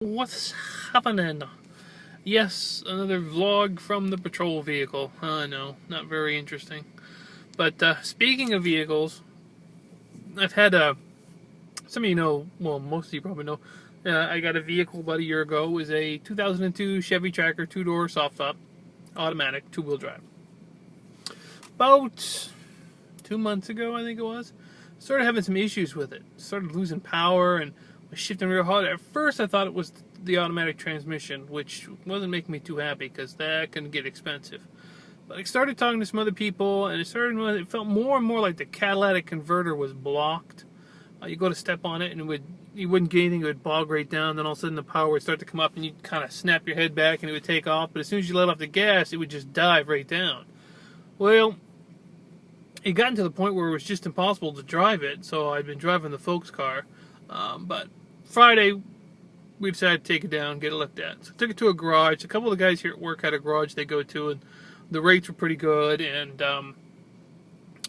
What's happening? Yes, another vlog from the patrol vehicle. No, not very interesting. But speaking of vehicles, I've had some of you know, well, most of you probably know, I got a vehicle about a year ago. It was a 2002 Chevy Tracker two-door soft top, automatic, two-wheel drive. About 2 months ago, I think it was, started having some issues with it. Started losing power and was shifting real hard. At first, I thought it was the automatic transmission, which wasn't making me too happy because that can get expensive. But I started talking to some other people, and it felt more and more like the catalytic converter was blocked. You go to step on it, and you wouldn't get anything. It would bog right down. Then all of a sudden, the power would start to come up, and you'd kind of snap your head back, and it would take off. But as soon as you let off the gas, it would just dive right down. Well, it got to the point where it was just impossible to drive it, so I'd been driving the folks' car. But Friday, we decided to take it down, get it looked at. So I took it to a garage. A couple of the guys here at work had a garage they go to, and the rates were pretty good, and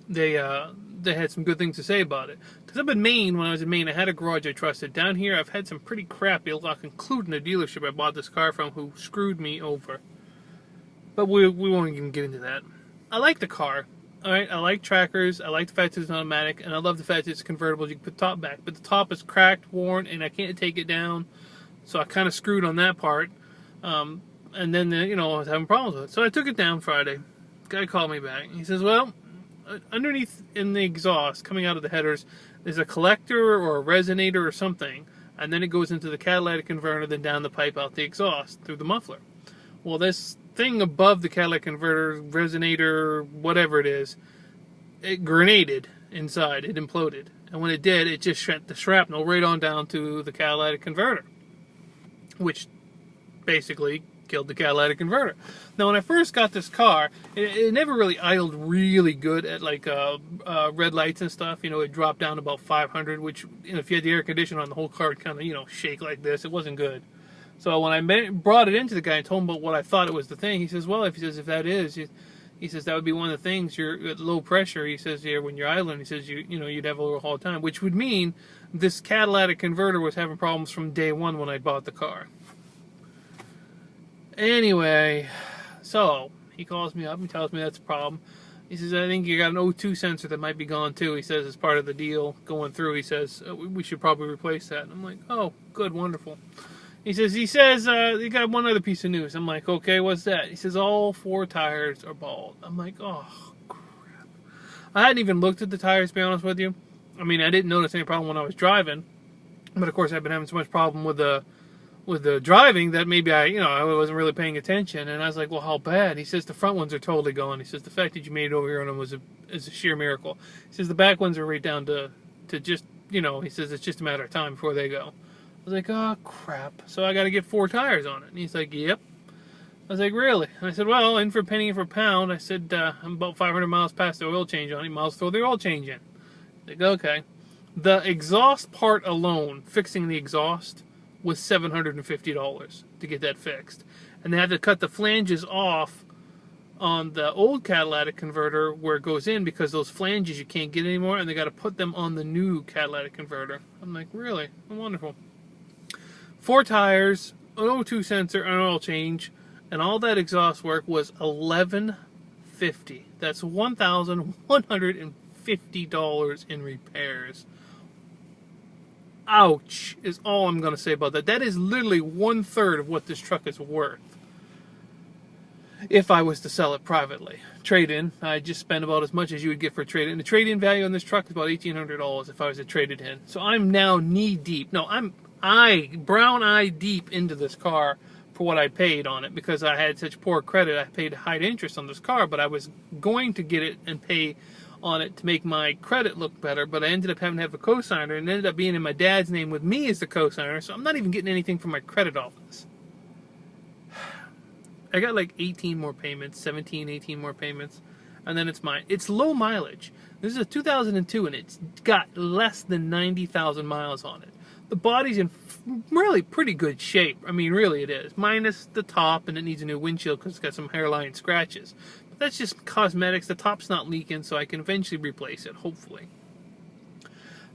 they had some good things to say about it. Because up in Maine, when I was in Maine, I had a garage I trusted. Down here, I've had some pretty crappy luck, including the dealership I bought this car from, who screwed me over. But we won't even get into that. I like the car. Alright, I like trackers, I like the fact that it's automatic, and I love the fact that it's convertible. You can put the top back, but the top is cracked, worn, and I can't take it down. So I kind of screwed on that part. And then, I was having problems with it. So I took it down Friday. The guy called me back. He says, well, underneath in the exhaust, coming out of the headers, there's a collector or a resonator or something, and then it goes into the catalytic converter, then down the pipe out the exhaust through the muffler. Well, this thing above the catalytic converter, resonator, whatever it is, it grenaded inside. It imploded. And when it did, it just sent the shrapnel right on down to the catalytic converter, which basically killed the catalytic converter. Now, when I first got this car, it never really idled really good at like red lights and stuff. It dropped down to about 500, which if you had the air conditioner on, the whole car would kind of shake like this. It wasn't good. So when I brought it into the guy and told him about what I thought it was the thing, he says, well, if that is, he says that would be one of the things. You're at low pressure. He says, yeah, when you're idling, he says you'd have a little hard time, which would mean this catalytic converter was having problems from day one when I bought the car. Anyway, so he calls me up and tells me that's a problem. He says, I think you got an O2 sensor that might be gone too. He says, as part of the deal going through, he says, we should probably replace that. And I'm like, oh, good, wonderful. He says, you got one other piece of news. I'm like, okay, what's that? He says, all four tires are bald. I'm like, oh, crap. I hadn't even looked at the tires, to be honest with you. I mean, I didn't notice any problem when I was driving. But, of course, I've been having so much problem with the driving that maybe I wasn't really paying attention. And I was like, well, how bad? He says, the front ones are totally gone. He says, the fact that you made it over here on them is a sheer miracle. He says, the back ones are right down to just, he says, it's just a matter of time before they go. I was like, oh, crap. So I got to get 4 tires on it. And he's like, yep. I was like, really? And I said, well, in for a penny, in for a pound. I said, I'm about 500 miles past the oil change on it. Miles throw the oil change in. Like, okay. The exhaust part alone, fixing the exhaust, was $750 to get that fixed. And they had to cut the flanges off on the old catalytic converter where it goes in because those flanges you can't get anymore, and they got to put them on the new catalytic converter. I'm like, really? Oh, wonderful. 4 tires, an O2 sensor, an oil change, and all that exhaust work was $1,150. That's $1,150 in repairs. Ouch, is all I'm going to say about that. That is literally 1/3 of what this truck is worth if I was to sell it privately. Trade-in, I just spent about as much as you would get for a trade-in. The trade-in value on this truck is about $1,800 if I was to trade it in. So I'm now knee-deep. No, brown-eye deep into this car for what I paid on it because I had such poor credit. I paid high interest on this car, but I was going to get it and pay on it to make my credit look better, but I ended up having to have a cosigner, and it ended up being in my dad's name with me as the cosigner, so I'm not even getting anything from my credit office. I got like 18 more payments, 17, 18 more payments, and then it's mine. It's low mileage. This is a 2002, and it's got less than 90,000 miles on it. The body's in really pretty good shape. I mean, really it is. Minus the top, and it needs a new windshield because it's got some hairline scratches. But that's just cosmetics. The top's not leaking, so I can eventually replace it, hopefully.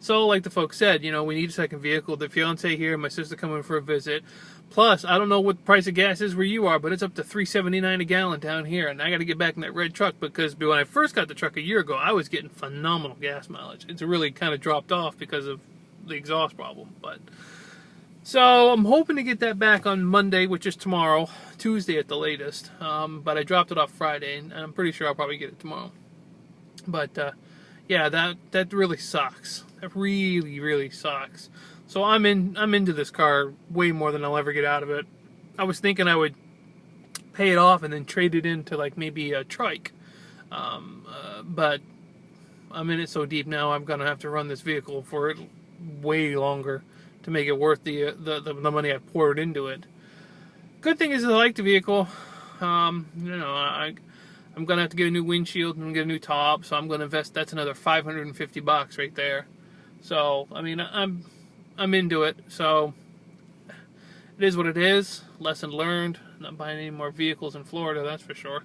So, like the folks said, we need a second vehicle. The fiance here, my sister coming for a visit. Plus, I don't know what the price of gas is where you are, but it's up to $3.79 a gallon down here, and I got to get back in that red truck because when I first got the truck a year ago, I was getting phenomenal gas mileage. It's really kind of dropped off because of the exhaust problem, but so I'm hoping to get that back on Monday, which is tomorrow, Tuesday at the latest. But I dropped it off Friday, and I'm pretty sure I'll probably get it tomorrow. But yeah, that really sucks. That really, really sucks. So I'm into this car way more than I'll ever get out of it. I was thinking I would pay it off and then trade it into like maybe a trike, but I'm in it so deep now. I'm gonna have to run this vehicle for way longer to make it worth the money I poured into it. Good thing is I like the vehicle. I'm gonna have to get a new windshield and get a new top, so I'm gonna invest. That's another $550 right there. So I mean, I'm into it. So it is what it is. Lesson learned. Not buying any more vehicles in Florida, that's for sure.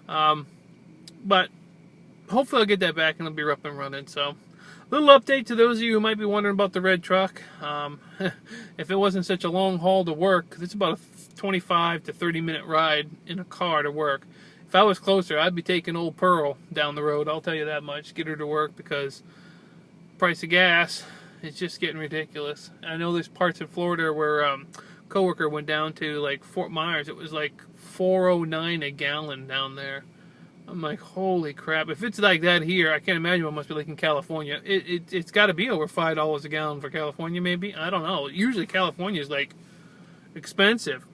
But hopefully I'll get that back and it'll be up and running. So little update to those of you who might be wondering about the red truck. If it wasn't such a long haul to work, because it's about a 25 to 30 minute ride in a car to work. If I was closer, I'd be taking old Pearl down the road. I'll tell you that much. Get her to work because price of gas is just getting ridiculous. I know there's parts of Florida where coworker went down to like Fort Myers. It was like $4.09 a gallon down there. I'm like, holy crap! If it's like that here, I can't imagine what it must be like in California. It's got to be over $5 a gallon for California, maybe. I don't know. Usually California is like expensive,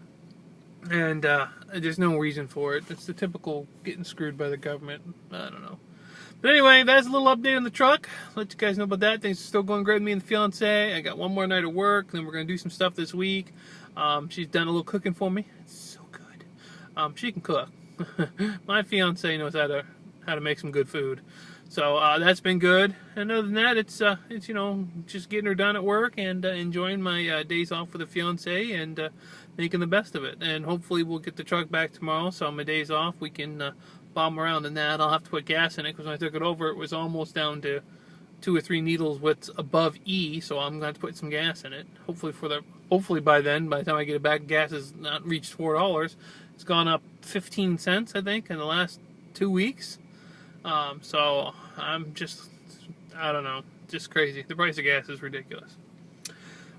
and there's no reason for it. It's the typical getting screwed by the government. I don't know. But anyway, that's a little update on the truck. Let you guys know about that. Things are still going great with me and the fiance. I got one more night of work, then we're going to do some stuff this week. She's done a little cooking for me. It's so good. She can cook. My fiance knows how to make some good food. So that's been good. And other than that, it's just getting her done at work and enjoying my days off with the fiance and making the best of it. And hopefully we'll get the truck back tomorrow. So on my days off, we can bomb around in that. I'll have to put gas in it because when I took it over, it was almost down to 2 or 3 needles widths above E. So I'm going to have to put some gas in it. Hopefully by then, by the time I get it back, gas has not reached $4. It's gone up 15 cents, I think, in the last 2 weeks. So I'm I don't know, just crazy. The price of gas is ridiculous.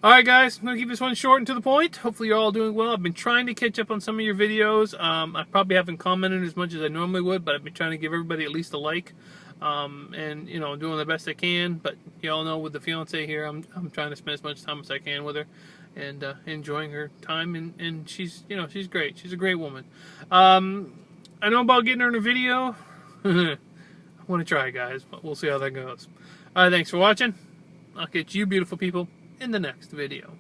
Alright guys, I'm going to keep this one short and to the point. Hopefully you're all doing well. I've been trying to catch up on some of your videos. I probably haven't commented as much as I normally would, but I've been trying to give everybody at least a like. And, doing the best I can. But you all know with the fiance here, I'm trying to spend as much time as I can with her. And enjoying her time, and she's great. She's a great woman. I know about getting her in a video. I want to try, guys, but we'll see how that goes. All right, thanks for watching. I'll catch you beautiful people in the next video.